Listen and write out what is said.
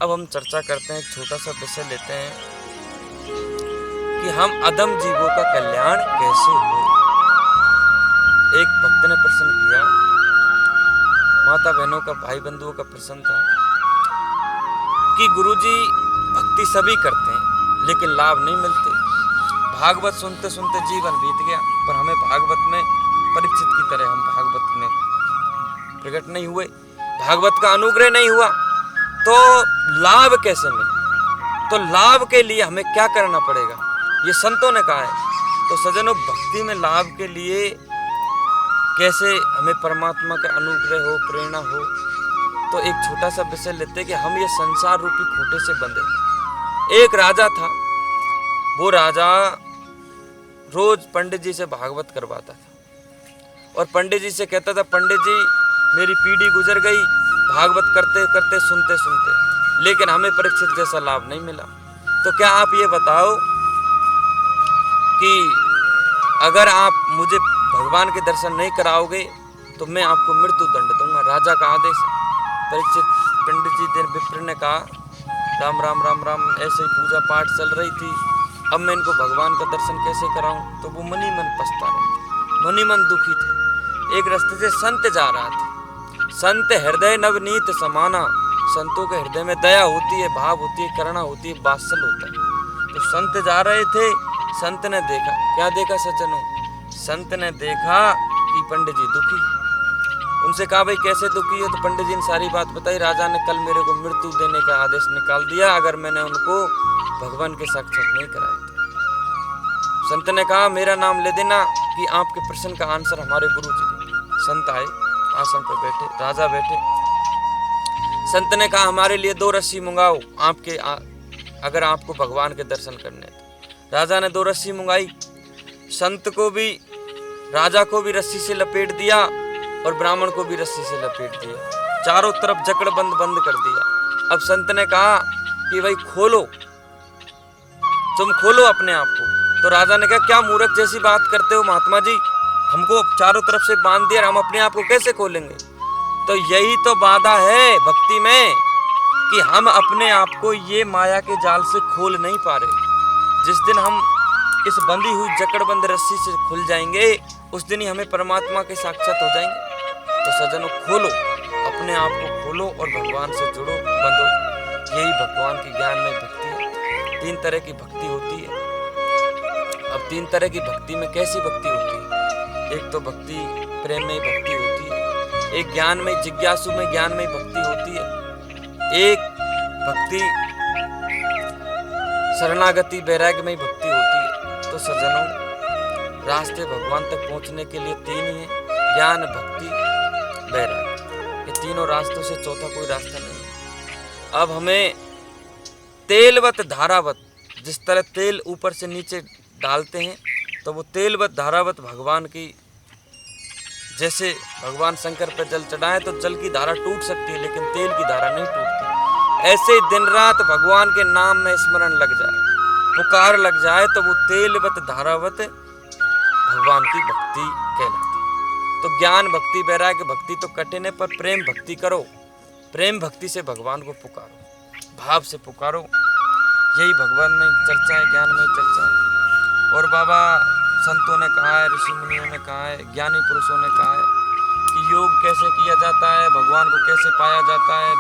अब हम चर्चा करते हैं, एक छोटा सा विषय लेते हैं कि हम अधम जीवों का कल्याण कैसे हो। एक भक्त ने प्रश्न किया, माता बहनों का, भाई बंधुओं का प्रश्न था कि गुरुजी भक्ति सभी करते हैं लेकिन लाभ नहीं मिलते। भागवत सुनते सुनते जीवन बीत गया पर हमें भागवत में परीक्षित की तरह हम भागवत में प्रकट नहीं हुए, भागवत का अनुग्रह नहीं हुआ, तो लाभ कैसे मिले? तो लाभ के लिए हमें क्या करना पड़ेगा, ये संतों ने कहा है। तो सज्जनों, भक्ति में लाभ के लिए कैसे हमें परमात्मा का अनुग्रह हो, प्रेरणा हो, तो एक छोटा सा विषय लेते कि हम ये संसार रूपी खूंटे से बंधे। एक राजा था, वो राजा रोज पंडित जी से भागवत करवाता था और पंडित जी से कहता था, पंडित जी मेरी पीढ़ी गुजर गई भागवत करते करते सुनते सुनते, लेकिन हमें परीक्षित जैसा लाभ नहीं मिला। तो क्या आप ये बताओ कि अगर आप मुझे भगवान के दर्शन नहीं कराओगे तो मैं आपको मृत्यु दंड दूंगा, राजा का आदेश है। परीक्षित पंडित जी विप्र ने कहा, राम राम राम राम, ऐसे ही पूजा पाठ चल रही थी, अब मैं इनको भगवान का दर्शन कैसे कराऊं? तो वो मनी मन पछता रहे थे, मनी मन दुखी थे। एक रास्ते से संत जा रहा था, संत हृदय नवनीत समाना, संतों के हृदय में दया होती है, भाव होती है, करुणा होती है, वात्सल होता है। तो संत जा रहे थे, संत ने देखा, क्या देखा सज्जनों? संत ने देखा कि पंडित जी दुखी। उनसे कहा, भाई कैसे दुखी है? तो पंडित जी ने सारी बात बताई, राजा ने कल मेरे को मृत्यु देने का आदेश निकाल दिया अगर मैंने उनको भगवान के साक्षात नहीं कराए तो। संत ने कहा, मेरा नाम ले देना कि आपके प्रश्न का आंसर हमारे गुरु जी देंगे। संत आए, आसन पर बैठे, राजा बैठे। संत ने कहा, हमारे लिए 2 रस्सी मंगाओ, आपके अगर आपको भगवान के दर्शन करने हैं तो। राजा ने 2 रस्सी मंगाई, संत को भी, राजा को भी रस्सी से लपेट दिया और ब्राह्मण को भी रस्सी से लपेट दिया, चारों तरफ जकड़ बंद बंद कर दिया। अब संत ने कहा कि भाई खोलो, तुम खोलो अपने आप को। तो राजा ने कहा, क्या मूर्ख जैसी बात करते हो महात्मा जी, हमको चारों तरफ से बांध दिया, हम अपने आप को कैसे खोलेंगे? तो यही तो बाधा है भक्ति में कि हम अपने आप को ये माया के जाल से खोल नहीं पा रहे। जिस दिन हम इस बंधी हुई जकड़बंद रस्सी से खुल जाएंगे, उस दिन ही हमें परमात्मा के साक्षात हो जाएंगे। तो सज्जनों, खोलो, अपने आप को खोलो और भगवान से जुड़ो, बंधो। यही भगवान की ज्ञान में भक्ति है। 3 तरह की भक्ति होती है। अब 3 तरह की भक्ति में कैसी भक्ति होती है? एक तो भक्ति प्रेम में भक्ति होती है, एक ज्ञान में, जिज्ञासु में, ज्ञान में भक्ति होती है, एक भक्ति शरणागति वैराग्य में भक्ति होती है। तो सज्जनों, रास्ते भगवान तक पहुंचने के लिए 3 ही हैं, ज्ञान, भक्ति, वैराग्य। ये तीनों रास्तों से चौथा कोई रास्ता नहीं है। अब हमें तेलवत धारावत, जिस तरह तेल ऊपर से नीचे डालते हैं तो वो तेलवत धारावत भगवान की, जैसे भगवान शंकर पर जल चढ़ाए तो जल की धारा टूट सकती है लेकिन तेल की धारा नहीं टूटती। ऐसे ही दिन रात भगवान के नाम में स्मरण लग जाए, पुकार लग जाए, तो वो तेलवत धारावत भगवान की भक्ति कहलाती। तो ज्ञान भक्ति वैराग्य भक्ति तो कठिन है, पर प्रेम भक्ति करो, प्रेम भक्ति से भगवान को पुकारो, भाव से पुकारो। यही भगवान में चर्चा है, ज्ञान में चर्चा है। और बाबा संतों ने कहा है, ऋषि मुनियों ने कहा है, ज्ञानी पुरुषों ने कहा है कि योग कैसे किया जाता है, भगवान को कैसे पाया जाता है।